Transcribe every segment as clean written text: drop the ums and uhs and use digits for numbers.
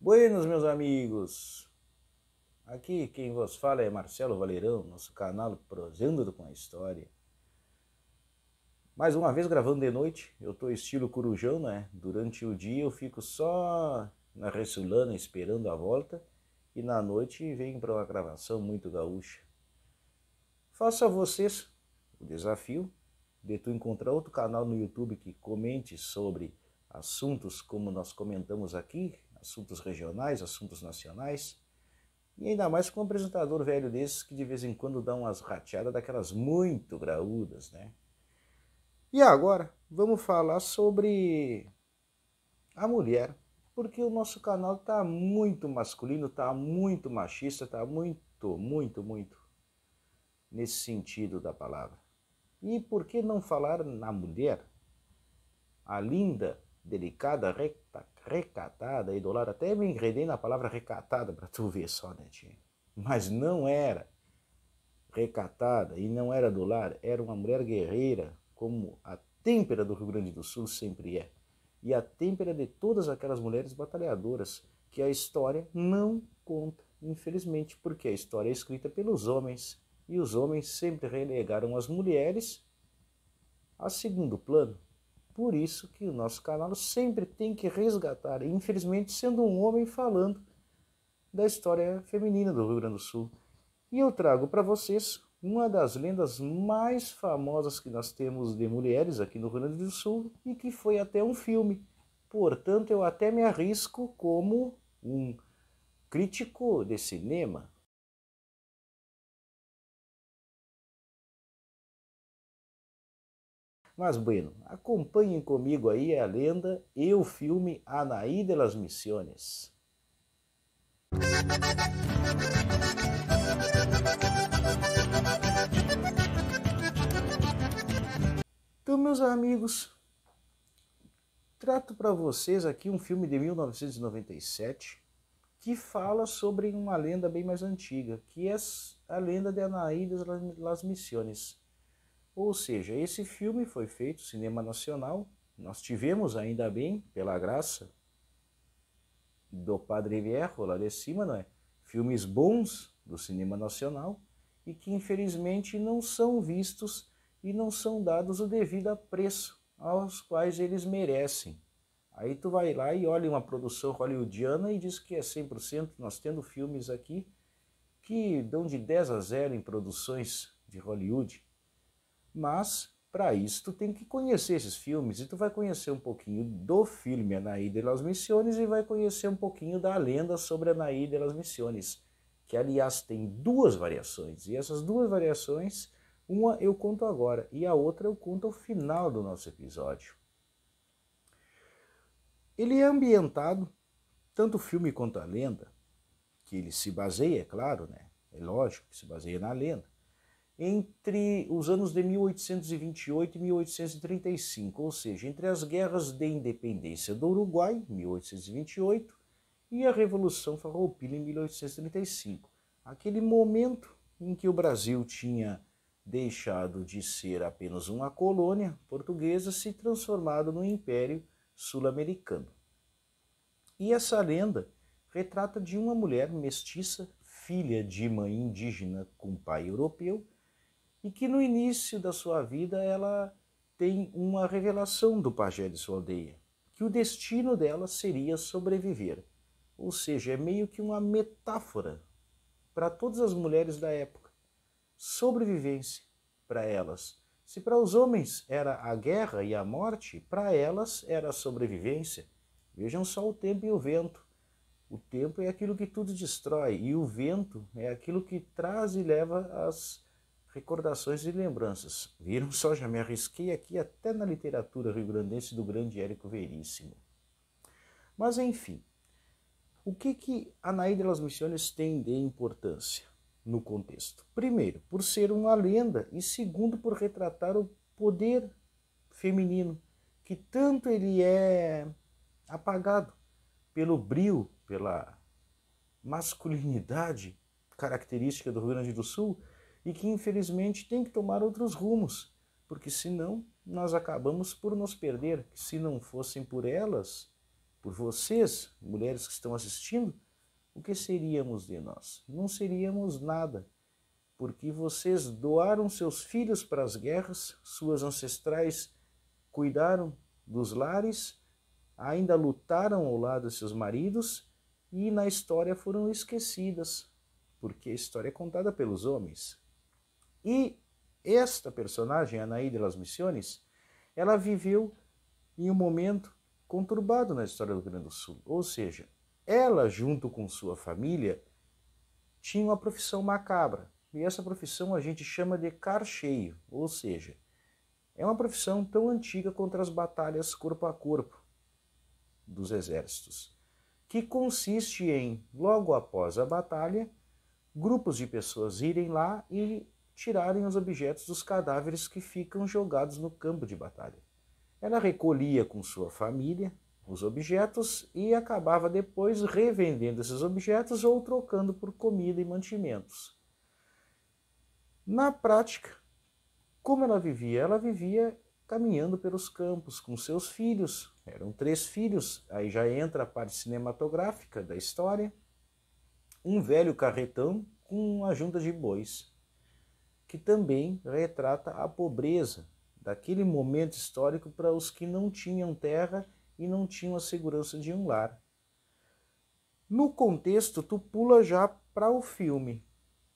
Buenos, meus amigos! Aqui quem vos fala é Marcelo Valerão, nosso canal Prosendo com a História. Mais uma vez gravando de noite, eu tô estilo corujão, né? Durante o dia eu fico só na Ressulana esperando a volta e na noite venho para uma gravação muito gaúcha. Faço a vocês o desafio de tu encontrar outro canal no YouTube que comente sobre assuntos como nós comentamos aqui, assuntos regionais, assuntos nacionais, e ainda mais com um apresentador velho desses que de vez em quando dá umas rateadas daquelas muito graúdas, né? E agora vamos falar sobre a mulher, porque o nosso canal tá muito masculino, tá muito machista, tá muito nesse sentido da palavra. E por que não falar na mulher? A linda, delicada, recatada, idolatra. Até me enredei na palavra recatada para tu ver só, né, tia? Mas não era recatada e não era do lar, era uma mulher guerreira, como a têmpera do Rio Grande do Sul sempre é. E a têmpera de todas aquelas mulheres batalhadoras que a história não conta, infelizmente, porque a história é escrita pelos homens e os homens sempre relegaram as mulheres a segundo plano. Por isso que o nosso canal sempre tem que resgatar, infelizmente sendo um homem falando da história feminina do Rio Grande do Sul. E eu trago para vocês uma das lendas mais famosas que nós temos de mulheres aqui no Rio Grande do Sul e que foi até um filme. Portanto, eu até me arrisco como um crítico de cinema. Mas, bueno, acompanhem comigo aí a lenda e o filme Anaí de las Misiones. Então, meus amigos, trato para vocês aqui um filme de 1997 que fala sobre uma lenda bem mais antiga, que é a lenda de Anaí de las Misiones. Ou seja, esse filme foi feito cinema nacional. Nós tivemos, ainda bem, pela graça do Padre Viejo lá de cima, não é? Filmes bons do cinema nacional e que infelizmente não são vistos e não são dados o devido apreço aos quais eles merecem. Aí tu vai lá e olha uma produção hollywoodiana e diz que é 100%, nós tendo filmes aqui que dão de 10 a 0 em produções de Hollywood. Mas, para isso, tu tem que conhecer esses filmes e tu vai conhecer um pouquinho do filme Anaí de las Misiones e vai conhecer um pouquinho da lenda sobre Anaí de las Misiones, que aliás tem duas variações. E essas duas variações, uma eu conto agora e a outra eu conto ao final do nosso episódio. Ele é ambientado, tanto o filme quanto a lenda, que ele se baseia, é claro, né? É lógico que se baseia na lenda, entre os anos de 1828 e 1835, ou seja, entre as guerras de independência do Uruguai, 1828, e a Revolução Farroupilha, em 1835. Aquele momento em que o Brasil tinha deixado de ser apenas uma colônia portuguesa, se transformado num império sul-americano. E essa lenda retrata de uma mulher mestiça, filha de mãe indígena com pai europeu, e que no início da sua vida ela tem uma revelação do pajé de sua aldeia, que o destino dela seria sobreviver. Ou seja, é meio que uma metáfora para todas as mulheres da época. Sobrevivência para elas. Se para os homens era a guerra e a morte, para elas era a sobrevivência. Vejam só o tempo e o vento. O tempo é aquilo que tudo destrói e o vento é aquilo que traz e leva as recordações e lembranças. Viram só, já me arrisquei aqui até na literatura rio-grandense do grande Érico Veríssimo. Mas enfim, o que Anaí de las Misiones tem de importância no contexto? Primeiro, por ser uma lenda e segundo, por retratar o poder feminino, que tanto ele é apagado pelo brio, pela masculinidade característica do Rio Grande do Sul, e que infelizmente tem que tomar outros rumos, porque senão nós acabamos por nos perder. Se não fossem por elas, por vocês, mulheres que estão assistindo, o que seríamos de nós? Não seríamos nada, porque vocês doaram seus filhos para as guerras, suas ancestrais cuidaram dos lares, ainda lutaram ao lado de seus maridos e na história foram esquecidas, porque a história é contada pelos homens. E esta personagem, Anaí de las Misiones, ela viveu em um momento conturbado na história do Rio Grande do Sul. Ou seja, ela, junto com sua família, tinha uma profissão macabra. E essa profissão a gente chama de carcheio, ou seja, é uma profissão tão antiga quanto as batalhas corpo a corpo dos exércitos, que consiste em, logo após a batalha, grupos de pessoas irem lá e tirarem os objetos dos cadáveres que ficam jogados no campo de batalha. Ela recolhia com sua família os objetos e acabava depois revendendo esses objetos ou trocando por comida e mantimentos. Na prática, como ela vivia? Ela vivia caminhando pelos campos com seus filhos. Eram 3 filhos, aí já entra a parte cinematográfica da história. Um velho carretão com uma junta de bois, que também retrata a pobreza daquele momento histórico para os que não tinham terra e não tinham a segurança de um lar. No contexto, tu pula já para o filme.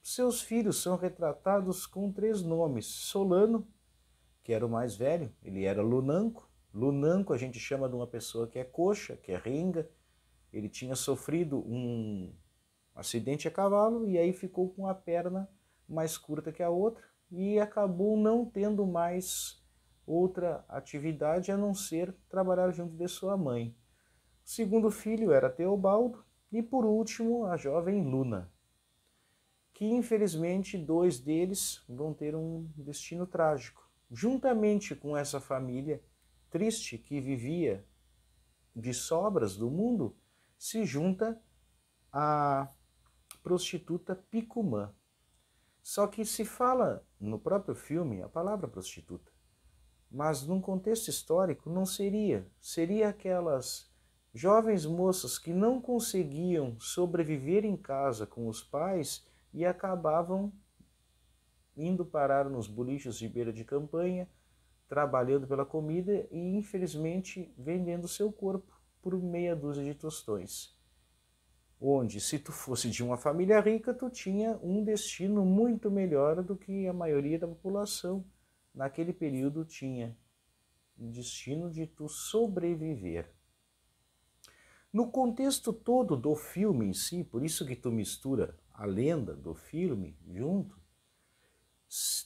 Seus filhos são retratados com 3 nomes. Solano, que era o mais velho, ele era lunanco. Lunanco a gente chama de uma pessoa que é coxa, que é renga. Ele tinha sofrido um acidente a cavalo e aí ficou com a perna mais curta que a outra e acabou não tendo mais outra atividade a não ser trabalhar junto de sua mãe. O segundo filho era Teobaldo e por último a jovem Luna, que infelizmente 2 deles vão ter um destino trágico. Juntamente com essa família triste que vivia de sobras do mundo, se junta a prostituta Picumã. Só que se fala no próprio filme a palavra prostituta, mas num contexto histórico não seria. Seria aquelas jovens moças que não conseguiam sobreviver em casa com os pais e acabavam indo parar nos bolichos de beira de campanha, trabalhando pela comida e, infelizmente, vendendo seu corpo por meia dúzia de tostões. Onde, se tu fosse de uma família rica, tu tinha um destino muito melhor do que a maioria da população naquele período tinha. O destino de tu sobreviver. No contexto todo do filme em si, por isso que tu mistura a lenda do filme junto,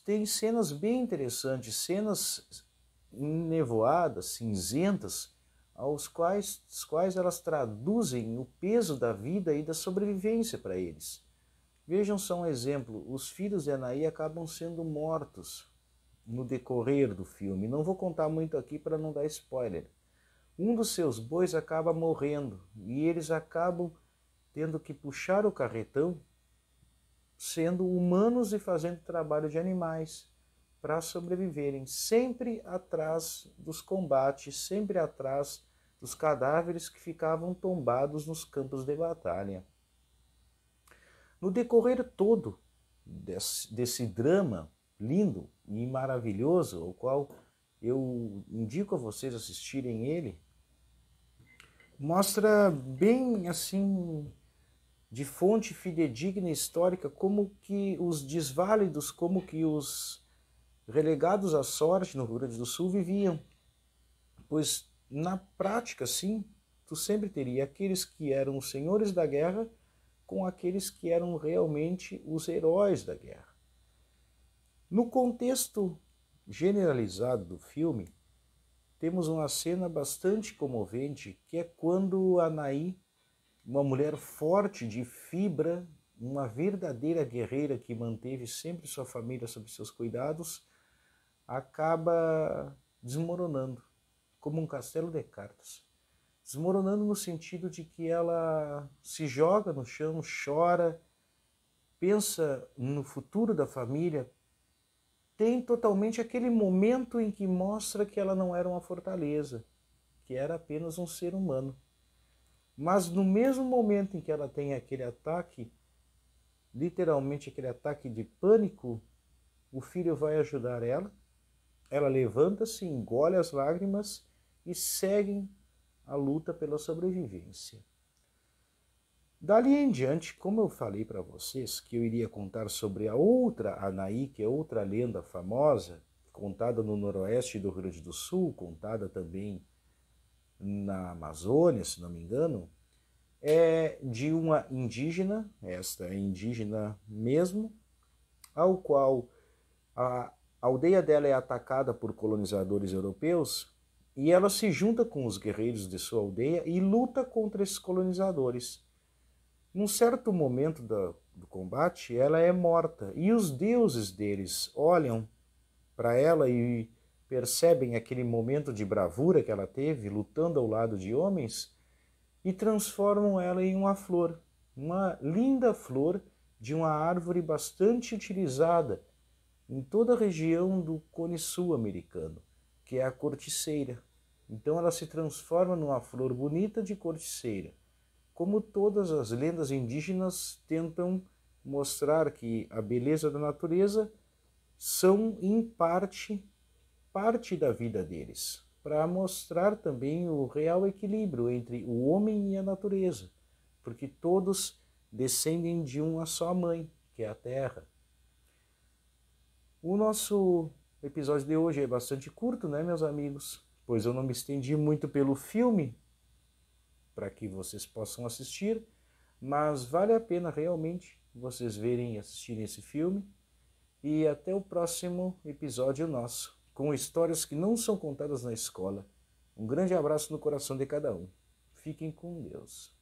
tem cenas bem interessantes, cenas nevoadas, cinzentas, aos quais elas traduzem o peso da vida e da sobrevivência para eles. Vejam só um exemplo, os filhos de Anaí acabam sendo mortos no decorrer do filme. Não vou contar muito aqui para não dar spoiler. Um dos seus bois acaba morrendo e eles acabam tendo que puxar o carretão, sendo humanos e fazendo trabalho de animais para sobreviverem, sempre atrás dos combates, sempre atrás dos cadáveres que ficavam tombados nos campos de batalha. No decorrer todo desse drama lindo e maravilhoso, o qual eu indico a vocês assistirem ele, mostra bem assim, de fonte fidedigna histórica, como que os desválidos, como que os relegados à sorte no Rio Grande do Sul viviam. Pois na prática, sim, tu sempre teria aqueles que eram os senhores da guerra com aqueles que eram realmente os heróis da guerra. No contexto generalizado do filme, temos uma cena bastante comovente, que é quando Anaí, uma mulher forte de fibra, uma verdadeira guerreira que manteve sempre sua família sob seus cuidados, acaba desmoronando, como um castelo de cartas. Desmoronando no sentido de que ela se joga no chão, chora, pensa no futuro da família, tem totalmente aquele momento em que mostra que ela não era uma fortaleza, que era apenas um ser humano. Mas no mesmo momento em que ela tem aquele ataque, literalmente aquele ataque de pânico, o filho vai ajudar ela. Ela levanta-se, engole as lágrimas e segue a luta pela sobrevivência. Dali em diante, como eu falei para vocês que eu iria contar sobre a outra Anaí, que é outra lenda famosa, contada no noroeste do Rio Grande do Sul, contada também na Amazônia, se não me engano, é de uma indígena, esta é indígena mesmo, ao qual a aldeia dela é atacada por colonizadores europeus e ela se junta com os guerreiros de sua aldeia e luta contra esses colonizadores. Num certo momento do combate, ela é morta e os deuses deles olham para ela e percebem aquele momento de bravura que ela teve, lutando ao lado de homens, e transformam ela em uma flor, uma linda flor de uma árvore bastante utilizada em toda a região do Cone Sul americano, que é a corticeira. Então ela se transforma numa flor bonita de corticeira. Como todas as lendas indígenas tentam mostrar que a beleza da natureza são, em parte da vida deles, para mostrar também o real equilíbrio entre o homem e a natureza, porque todos descendem de uma só mãe, que é a Terra. O nosso episódio de hoje é bastante curto, né, meus amigos? Pois eu não me estendi muito pelo filme, para que vocês possam assistir, mas vale a pena realmente vocês verem e assistirem esse filme. E até o próximo episódio nosso, com histórias que não são contadas na escola. Um grande abraço no coração de cada um. Fiquem com Deus.